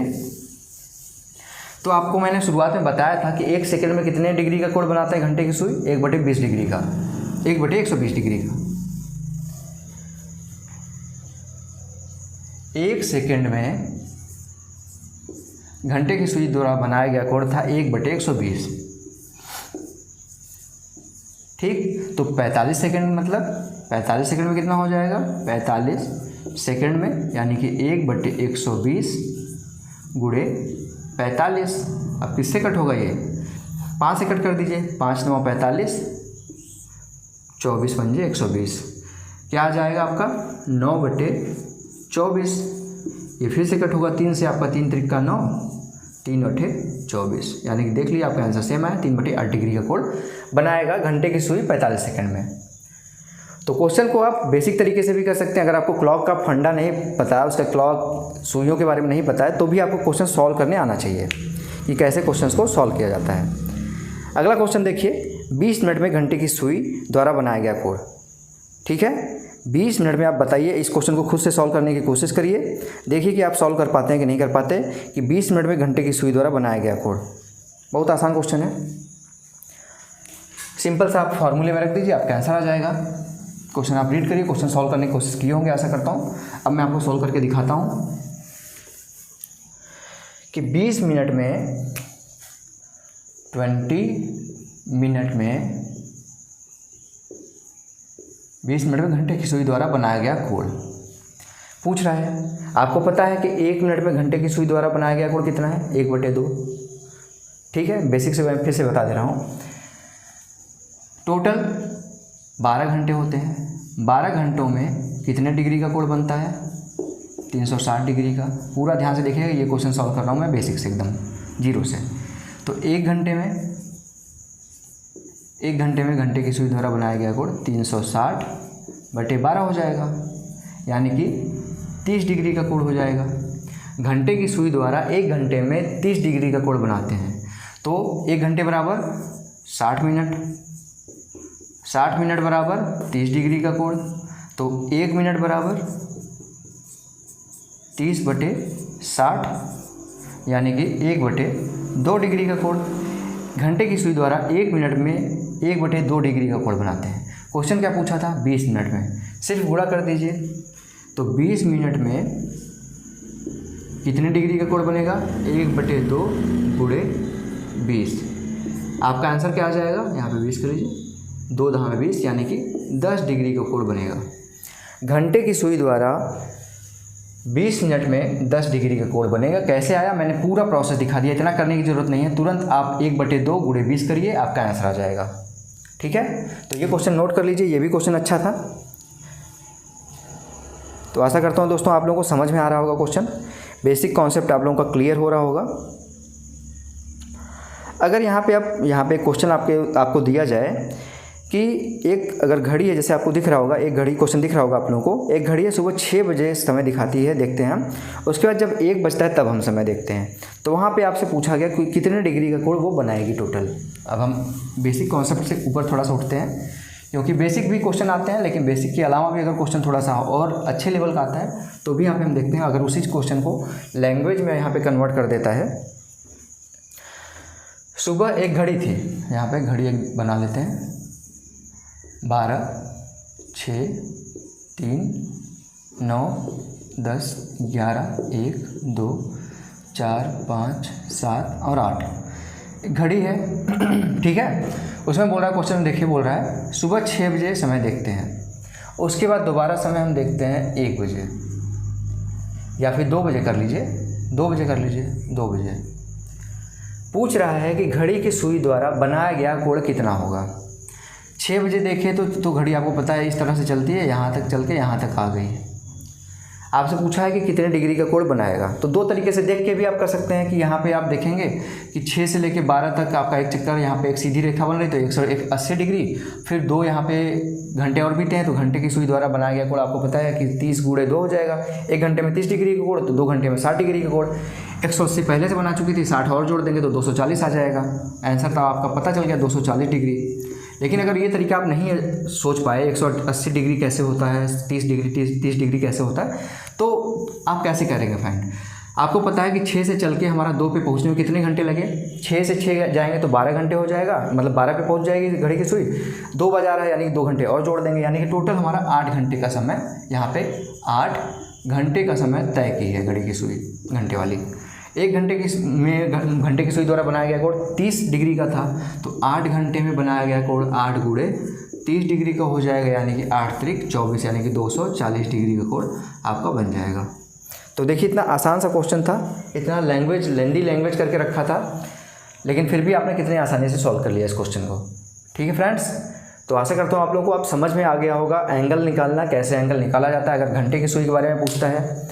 तो आपको मैंने शुरुआत में बताया था कि 1 सेकंड में कितने डिग्री का कोण बनाता है घंटे की सुई, 1/20 डिग्री का, 1/120 डिग्री का। 1 सेकंड में घंटे की सुई द्वारा बनाया गया कोण था 1/120। ठीक, तो 45 सेकंड मतलब 45 सेकंड में कितना हो जाएगा, 45 सेकंड में यानी कि 1/120 गुणे 45। अब किससे कट होगा ये, 5 से कट कर दीजिए। 5 9 45, 24 पंजे 120। क्या आ जाएगा आपका 9/24। ये फिर से कट होगा 3 से, आपका 3 त्रिक का 9, 3 8 24। यानी कि देख लीजिए आपका आंसर सेम है, 3/8 डिग्री का कोण बनाएगा घंटे की सुई 45 सेकंड में। तो क्वेश्चन को आप बेसिक तरीके से भी कर सकते हैं। अगर आपको क्लॉक का फंडा नहीं पता है, उसका क्लॉक सुइयों के बारे में नहीं पता है, तो भी आपको क्वेश्चन सॉल्व करने आना चाहिए कि कैसे क्वेश्चन को सॉल्व किया जाता है। अगला क्वेश्चन देखिए, 20 मिनट में घंटे की सुई द्वारा बनाया गया कोण। ठीक है, 20 मिनट में आप बताइए, इस क्वेश्चन को खुद से सॉल्व करने की कोशिश करिए। देखिए कि आप सॉल्व कर पाते हैं कि नहीं कर पाते, कि 20 मिनट में घंटे की सुई द्वारा बनाया गया कोण। बहुत आसान क्वेश्चन है, सिंपल सा आप फॉर्मूले में रख दीजिए, आपका आंसर आ जाएगा। क्वेश्चन आप रीड करिए, क्वेश्चन सॉल्व करने की कोशिश किए होंगे आशा करता हूँ। अब मैं आपको सॉल्व करके दिखाता हूँ कि 20 मिनट में 20 मिनट में घंटे की सुई द्वारा बनाया गया कोण पूछ रहा है। आपको पता है कि 1 मिनट में घंटे की सुई द्वारा बनाया गया कोण कितना है, 1/2। ठीक है, बेसिक से मैं फिर से बता दे रहा हूँ। टोटल 12 घंटे होते हैं। 12 घंटों में कितने डिग्री का कोण बनता है, 360 डिग्री का। पूरा ध्यान से देखिएगा, ये क्वेश्चन सॉल्व कर रहा हूँ मैं बेसिक से एकदम जीरो से। तो 1 घंटे में घंटे की सुई द्वारा बनाया गया कोण 360/12 हो जाएगा, यानी कि 30 डिग्री का कोण हो जाएगा। घंटे की सुई द्वारा 1 घंटे में 30 डिग्री का कोण बनाते हैं। तो 1 घंटे बराबर 60 मिनट, 60 मिनट बराबर 30 डिग्री का कोण। तो 1 मिनट बराबर 30/60, यानी कि 1/2 डिग्री का कोण। घंटे की सुई द्वारा 1 मिनट में 1/2 डिग्री का कोण बनाते हैं। क्वेश्चन क्या पूछा था, 20 मिनट में। सिर्फ गुणा कर दीजिए, तो 20 मिनट में कितने डिग्री का कोण बनेगा, 1/2 गुणे 20। आपका आंसर क्या आ जाएगा, यहाँ पे 20 कर लीजिए, 2 दहा में 20, यानी कि 10 डिग्री का कोण बनेगा। घंटे की सुई द्वारा 20 मिनट में 10 डिग्री का कोण बनेगा। कैसे आया, मैंने पूरा प्रोसेस दिखा दिया, इतना करने की ज़रूरत नहीं है। तुरंत आप 1/2 × 20 करिए, आपका आंसर आ जाएगा। ठीक है, तो ये क्वेश्चन नोट कर लीजिए, ये भी क्वेश्चन अच्छा था। तो आशा करता हूँ दोस्तों आप लोगों को समझ में आ रहा होगा क्वेश्चन, बेसिक कॉन्सेप्ट आप लोगों का क्लियर हो रहा होगा। अगर यहाँ पे क्वेश्चन आपको दिया जाए कि एक अगर घड़ी है, जैसे आपको दिख रहा होगा, एक घड़ी क्वेश्चन दिख रहा होगा आप लोगों को, एक घड़ी है सुबह 6 बजे समय दिखाती है, देखते हैं हम। उसके बाद जब 1 बजता है तब हम समय देखते हैं। तो वहाँ पे आपसे पूछा गया कि कितने डिग्री का कोण वो बनाएगी टोटल। अब हम बेसिक कॉन्सेप्ट से ऊपर थोड़ा सा उठते हैं, क्योंकि बेसिक भी क्वेश्चन आते हैं, लेकिन बेसिक के अलावा भी अगर क्वेश्चन थोड़ा सा और अच्छे लेवल का आता है तो भी यहाँ पे हम देखते हैं। अगर उसी क्वेश्चन को लैंग्वेज में यहाँ पे कन्वर्ट कर देता है। सुबह एक घड़ी थी, यहाँ पे घड़ी एक बना लेते हैं, 12, 6, 3, 9, 10, 11, 1, 2, 4, 5, 7 और 8 घड़ी है। ठीक है, उसमें बोल रहा है क्वेश्चन, देखिए बोल रहा है सुबह 6 बजे समय देखते हैं, उसके बाद दोबारा समय हम देखते हैं 1 बजे, या फिर 2 बजे कर लीजिए, 2 बजे कर लीजिए, 2 बजे। पूछ रहा है कि घड़ी की सुई द्वारा बनाया गया कोण कितना होगा। 6 बजे देखे तो घड़ी आपको पता है इस तरह से चलती है, यहाँ तक चल के यहाँ तक आ गई। आपसे पूछा है कि कितने डिग्री का कोण बनाएगा। तो 2 तरीके से देख के भी आप कर सकते हैं कि यहाँ पे आप देखेंगे कि 6 से लेके 12 तक आपका एक चक्कर, यहाँ पे एक सीधी रेखा बन रही तो 180 डिग्री, फिर 2 यहाँ पे घंटे और बीते हैं तो घंटे की सुई द्वारा बनाया गया कोण आपको पता है कि 30 × 2 हो जाएगा। 1 घंटे में 30 डिग्री का कोण, तो 2 घंटे में 60 डिग्री का कोण। 180 पहले से बना चुकी थी, 60 और जोड़ देंगे तो 240 आ जाएगा। आंसर तो आपका पता चल गया 240 डिग्री। लेकिन अगर ये तरीका आप नहीं सोच पाए 180 डिग्री कैसे होता है, 30 डिग्री कैसे होता है, तो आप कैसे करेंगे फाइंड। आपको पता है कि 6 से चल के हमारा 2 पे पहुंचने में कितने घंटे लगे। 6 से 6 जाएंगे तो 12 घंटे हो जाएगा, मतलब 12 पे पहुंच जाएगी घड़ी की सुई। 2 बजा रहा है यानी कि 2 घंटे और जोड़ देंगे, यानी कि टोटल हमारा 8 घंटे का समय, यहाँ पे 8 घंटे का समय तय की है घड़ी की सुई घंटे वाली। 1 घंटे घंटे की सुई द्वारा बनाया गया कोण 30 डिग्री का था, तो 8 घंटे में बनाया गया कोण 8 × 30 डिग्री का हो जाएगा, यानी कि 8 × 24 यानी कि 240 डिग्री का कोण आपका बन जाएगा। तो देखिए इतना आसान सा क्वेश्चन था, इतना लेंदी लैंग्वेज करके रखा था, लेकिन फिर भी आपने कितने आसानी से सॉल्व कर लिया इस क्वेश्चन को। ठीक है फ्रेंड्स, तो आशा करता हूँ आप लोगों को आप समझ में आ गया होगा एंगल निकालना, कैसे एंगल निकाला जाता है। अगर घंटे की सुई के बारे में पूछता है,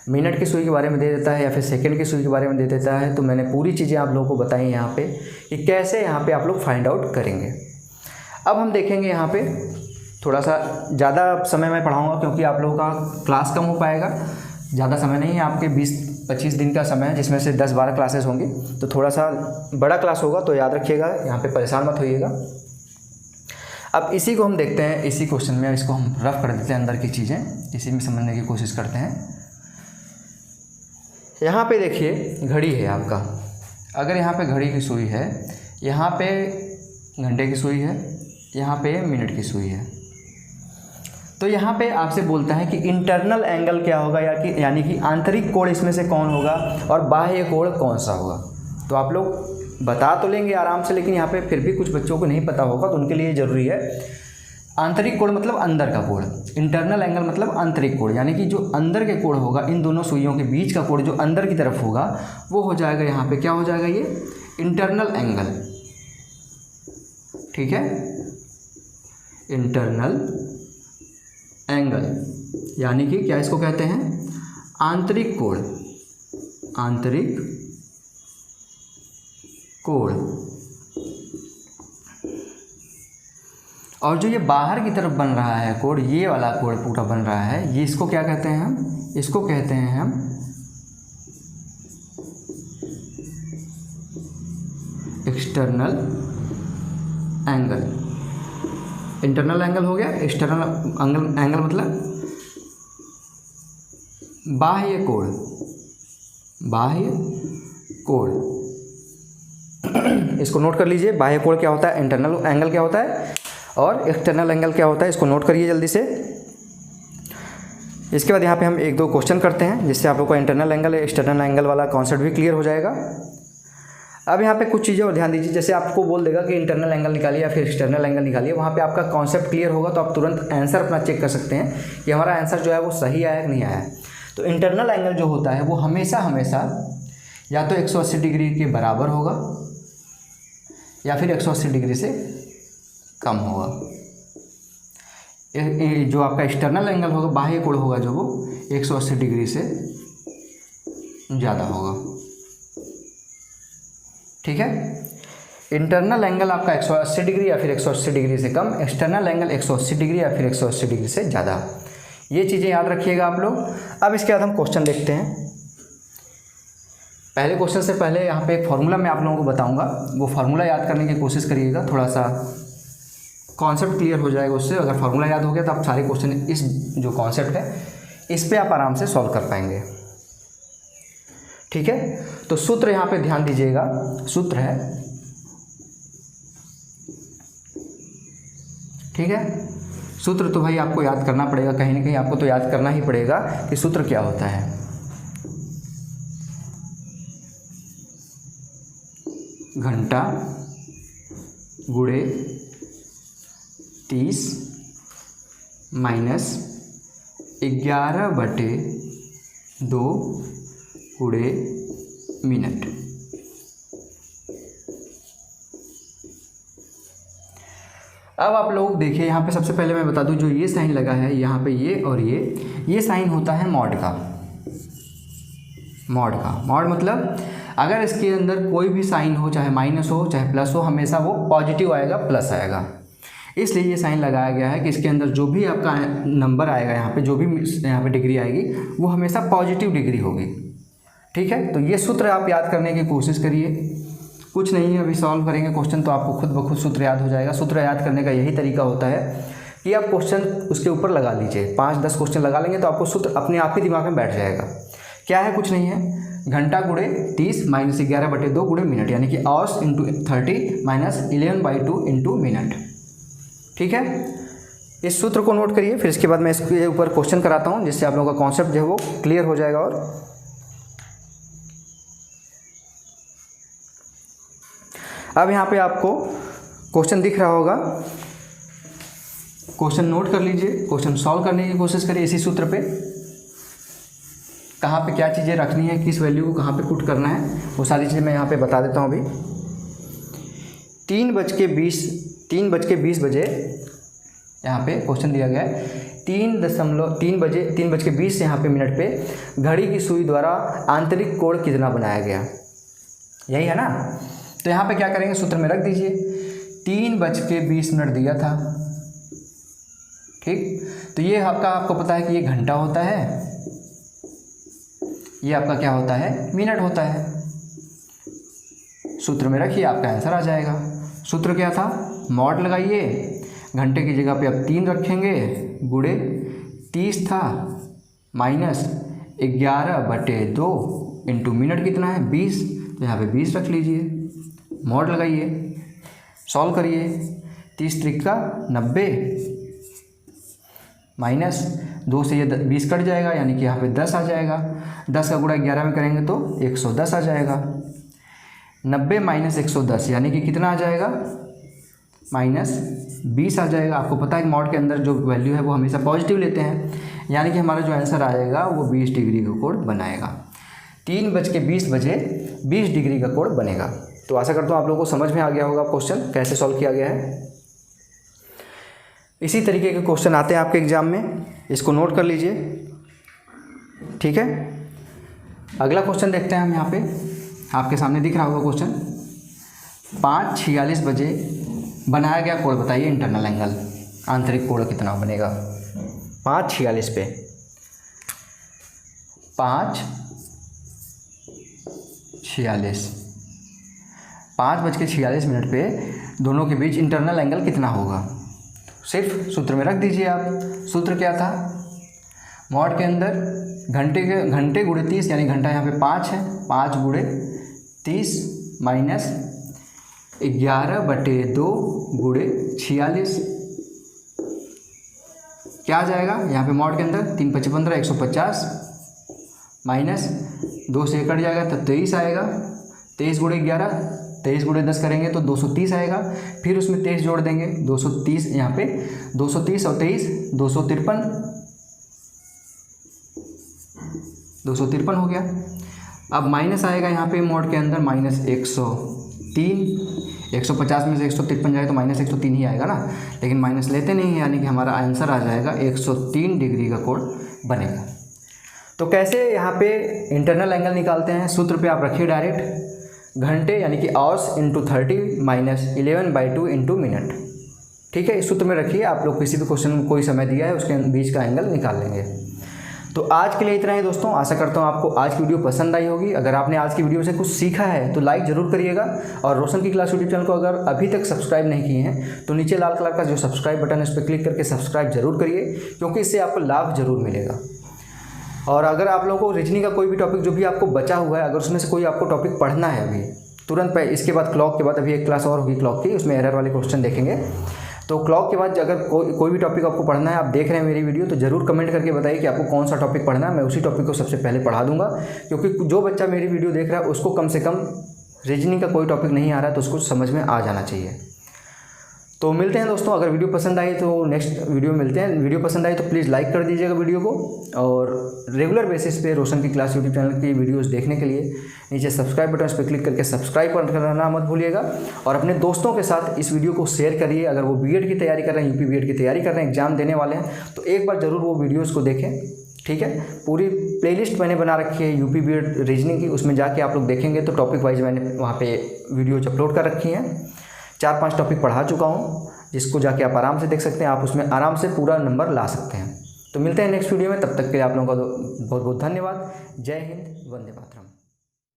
मिनट की सुई के बारे में दे देता है, या फिर सेकंड की सुई के बारे में दे देता है, तो मैंने पूरी चीज़ें आप लोगों को बताई यहाँ पे कि कैसे यहाँ पे आप लोग फाइंड आउट करेंगे। अब हम देखेंगे यहाँ पे थोड़ा सा ज़्यादा समय मैं पढ़ाऊँगा, क्योंकि आप लोगों का क्लास कम हो पाएगा। ज़्यादा समय नहीं है, आपके 20-25 दिन का समय है, जिसमें से 10-12 क्लासेस होंगी, तो थोड़ा सा बड़ा क्लास होगा, तो याद रखिएगा, यहाँ पे परेशान मत होइएगा। अब इसी को हम देखते हैं, इसी क्वेश्चन में इसको हम रफ कर देते हैं, अंदर की चीज़ें इसी में समझने की कोशिश करते हैं। यहाँ पे देखिए घड़ी है आपका, अगर यहाँ पे घड़ी की सुई है, यहाँ पे घंटे की सुई है, यहाँ पे मिनट की सुई है, तो यहाँ पे आपसे बोलता है कि इंटरनल एंगल क्या होगा, यानी कि आंतरिक कोण इसमें से कौन होगा और बाह्य कोण कौन सा होगा। तो आप लोग बता तो लेंगे आराम से, लेकिन यहाँ पे फिर भी कुछ बच्चों को नहीं पता होगा, तो उनके लिए ज़रूरी है। आंतरिक कोण मतलब अंदर का कोण, इंटरनल एंगल मतलब आंतरिक कोण, यानी कि जो अंदर के कोण होगा, इन दोनों सुइयों के बीच का कोण जो अंदर की तरफ होगा, वो हो जाएगा यहाँ पे क्या हो जाएगा, ये इंटरनल एंगल। ठीक है, इंटरनल एंगल, यानी कि क्या इसको कहते हैं, आंतरिक कोण, आंतरिक कोण। और जो ये बाहर की तरफ बन रहा है कोण, ये वाला कोण पूरा बन रहा है, ये इसको क्या कहते हैं हम, इसको कहते हैं हम एक्सटर्नल एंगल। इंटरनल एंगल हो गया, एक्सटर्नल एंगल मतलब बाह्य कोण, बाह्य कोण। इसको नोट कर लीजिए, बाह्य कोण क्या होता है, इंटरनल एंगल क्या होता है और एक्सटर्नल एंगल क्या होता है, इसको नोट करिए जल्दी से। इसके बाद यहाँ पे हम 1-2 क्वेश्चन करते हैं, जिससे आप लोग का इंटरनल एंगल एक्सटर्नल एंगल वाला कॉन्सेप्ट भी क्लियर हो जाएगा। अब यहाँ पे कुछ चीज़ें और ध्यान दीजिए, जैसे आपको बोल देगा कि इंटरनल एंगल निकालिए या फिर एक्सटर्नल एंगल निकालिए, वहाँ पे आपका कॉन्सेप्ट क्लियर होगा तो आप तुरंत आंसर अपना चेक कर सकते हैं कि हमारा आंसर जो है वो सही आया कि नहीं आया। तो इंटरनल एंगल जो होता है वो हमेशा हमेशा या तो 180 डिग्री के बराबर होगा या फिर 180 डिग्री से कम होगा। जो आपका एक्सटर्नल एंगल होगा, बाह्य कोण होगा जो, वो 180 डिग्री से ज़्यादा होगा। ठीक है, इंटरनल एंगल आपका 180 डिग्री या फिर 180 डिग्री से कम, एक्सटर्नल एंगल 180 डिग्री या फिर 180 डिग्री से ज़्यादा। ये चीज़ें याद रखिएगा आप लोग। अब इसके बाद हम क्वेश्चन देखते हैं। पहले क्वेश्चन से पहले यहाँ पे एक फार्मूला मैं आप लोगों को बताऊंगा, वो फार्मूला याद करने की कोशिश करिएगा, थोड़ा सा कॉन्सेप्ट क्लियर हो जाएगा उससे। अगर फार्मूला याद हो गया तो आप सारे क्वेश्चन, इस जो कॉन्सेप्ट है इस पे आप आराम से सॉल्व कर पाएंगे। ठीक है, तो सूत्र यहाँ पे ध्यान दीजिएगा। सूत्र है, ठीक है, सूत्र तो भाई आपको याद करना पड़ेगा, कहीं ना कहीं आपको तो याद करना ही पड़ेगा कि सूत्र क्या होता है। घंटा गुणे 30 माइनस 11/2 गुणे मिनट। अब आप लोग देखिए, यहाँ पे सबसे पहले मैं बता दूँ, जो ये साइन लगा है यहाँ पे, ये और ये साइन होता है मॉड का। मॉड मतलब अगर इसके अंदर कोई भी साइन हो, चाहे माइनस हो चाहे प्लस हो, हमेशा वो पॉजिटिव आएगा, प्लस आएगा। इसलिए ये साइन लगाया गया है कि इसके अंदर जो भी आपका नंबर आएगा, यहाँ पे जो भी यहाँ पे डिग्री आएगी, वो हमेशा पॉजिटिव डिग्री होगी। ठीक है, तो ये सूत्र आप याद करने की कोशिश करिए। कुछ नहीं है, अभी सॉल्व करेंगे क्वेश्चन तो आपको खुद ब खुद सूत्र याद हो जाएगा। सूत्र याद करने का यही तरीका होता है कि आप क्वेश्चन उसके ऊपर लगा लीजिए, 5-10 क्वेश्चन लगा लेंगे तो आपको सूत्र अपने आप ही दिमाग में बैठ जाएगा। क्या है, कुछ नहीं है, घंटा गुणे 30 माइनस 11/2 गुणे मिनट, यानी कि hours into 30 minus 11/2 into minute. ठीक है, इस सूत्र को नोट करिए, फिर इसके बाद मैं इसके ऊपर क्वेश्चन कराता हूँ, जिससे आप लोगों का कॉन्सेप्ट जो है वो क्लियर हो जाएगा। और अब यहाँ पे आपको क्वेश्चन दिख रहा होगा, क्वेश्चन नोट कर लीजिए, क्वेश्चन सॉल्व करने की कोशिश करिए इसी सूत्र पे। कहाँ पे क्या चीज़ें रखनी है, किस वैल्यू को कहाँ पे पुट करना है, वो सारी चीज़ें मैं यहाँ पे बता देता हूँ। अभी 3:20 बजे यहाँ पे क्वेश्चन दिया गया है, 3:20 यहाँ पे मिनट पे घड़ी की सुई द्वारा आंतरिक कोण कितना बनाया गया, यही है ना। तो यहाँ पे क्या करेंगे, सूत्र में रख दीजिए, 3:20 दिया था। ठीक, तो ये आपको पता है कि ये घंटा होता है, ये आपका क्या होता है, मिनट होता है। सूत्र में रखिए, आपका आंसर आ जाएगा। सूत्र क्या था, मॉड लगाइए, घंटे की जगह पे अब 3 रखेंगे, गुणे 30 था, माइनस 11/2 इंटू मिनट कितना है 20, तो यहाँ पे 20 रख लीजिए, मॉड लगाइए, सॉल्व करिए। 30×3 = 90 माइनस 2 से ये 20 कट जाएगा, यानी कि यहाँ पे 10 आ जाएगा। 10 का गुणा 11 में करेंगे तो 110 आ जाएगा। 90 माइनस 110 यानी कि कितना आ जाएगा, -20 आ जाएगा। आपको पता है कि मॉड के अंदर जो वैल्यू है वो हमेशा पॉजिटिव लेते हैं, यानी कि हमारा जो आंसर आएगा वो 20 डिग्री का कोण बनाएगा। 3:20 बजे 20 डिग्री का कोण बनेगा। तो आशा करता हूँ आप लोगों को समझ में आ गया होगा क्वेश्चन कैसे सॉल्व किया गया है। इसी तरीके के क्वेश्चन आते हैं आपके एग्जाम में, इसको नोट कर लीजिए। ठीक है, अगला क्वेश्चन देखते हैं हम। यहाँ पे आपके सामने दिख रहा होगा क्वेश्चन, 5:46 बजे बनाया गया कोण बताइए इंटरनल एंगल, आंतरिक कोण कितना बनेगा। 5:46 पे 5:46 पे दोनों के बीच इंटरनल एंगल कितना होगा, सिर्फ सूत्र में रख दीजिए आप। सूत्र क्या था, मॉड के अंदर घंटे गुणे 30, यानी घंटा यहाँ पे 5 है, 5 गुणे 30 माइनस 11/2 गुणे 46, क्या आ जाएगा यहाँ पे मॉड के अंदर 3×5 = 150 माइनस 2 से कट जाएगा तो 23 आएगा। 23 गुणे 11, 23 गुणे 10 करेंगे तो 230 आएगा। फिर उसमें 23 जोड़ देंगे, 230, यहाँ पे 230 और 23 253, 253 हो गया। अब माइनस आएगा यहाँ पे मोड के अंदर -103, 150 में से 153 जाए तो -103 ही आएगा ना, लेकिन माइनस लेते नहीं है, यानी कि हमारा आंसर आ जाएगा 103 डिग्री का कोण बनेगा। तो कैसे यहाँ पे इंटरनल एंगल निकालते हैं, सूत्र पे आप रखिए डायरेक्ट, घंटे यानी कि hours into 30 minus 11/2 into minute. ठीक है, इस सूत्र में रखिए, आप लोग किसी भी क्वेश्चन में कोई समय दिया है उसके बीच का एंगल निकाल लेंगे। तो आज के लिए इतना ही दोस्तों, आशा करता हूँ आपको आज की वीडियो पसंद आई होगी। अगर आपने आज की वीडियो से कुछ सीखा है तो लाइक ज़रूर करिएगा, और रोशन की क्लास यूट्यूब चैनल को अगर अभी तक सब्सक्राइब नहीं किए हैं तो नीचे लाल कलर का जो सब्सक्राइब बटन है उस पर क्लिक करके सब्सक्राइब जरूर करिए, क्योंकि इससे आपको लाभ जरूर मिलेगा। और अगर आप लोगों को रीजनिंग का कोई भी टॉपिक जो भी आपको बचा हुआ है, अगर उसमें से कोई आपको टॉपिक पढ़ना है अभी तुरंत इसके बाद क्लॉक के बाद अभी एक क्लास और होगी क्लॉक की, उसमें एरर वाले क्वेश्चन देखेंगे। तो क्लॉक के बाद अगर कोई भी टॉपिक आपको पढ़ना है, आप देख रहे हैं मेरी वीडियो, तो ज़रूर कमेंट करके बताइए कि आपको कौन सा टॉपिक पढ़ना है। मैं उसी टॉपिक को सबसे पहले पढ़ा दूंगा, क्योंकि जो बच्चा मेरी वीडियो देख रहा है उसको कम से कम रीजनिंग का कोई टॉपिक नहीं आ रहा है तो उसको समझ में आ जाना चाहिए। तो मिलते हैं दोस्तों, अगर वीडियो पसंद आई तो नेक्स्ट वीडियो मिलते हैं। वीडियो पसंद आई तो प्लीज़ लाइक कर दीजिएगा वीडियो को, और रेगुलर बेसिस पे रोशन की क्लास यूट्यूब चैनल की वीडियोस देखने के लिए नीचे सब्सक्राइब बटन पर क्लिक करके सब्सक्राइब करना मत भूलिएगा। और अपने दोस्तों के साथ इस वीडियो को शेयर करिए। अगर वो बीएड की तैयारी कर रहे हैं, यूपी बीएड की तैयारी कर रहे हैं, एग्जाम देने वाले हैं, तो एक बार ज़रूर वो वीडियोज़ को देखें। ठीक है, पूरी प्लेलिस्ट मैंने बना रखी है यूपी बीएड रीजनिंग की, उसमें जाके आप लोग देखेंगे तो टॉपिक वाइज मैंने वहाँ पे वीडियोज अपलोड कर रखी हैं। 4-5 टॉपिक पढ़ा चुका हूँ, जिसको जाके आप आराम से देख सकते हैं, आप उसमें आराम से पूरा नंबर ला सकते हैं। तो मिलते हैं नेक्स्ट वीडियो में, तब तक के लिए आप लोगों का बहुत बहुत धन्यवाद। जय हिंद, वंदे मातरम।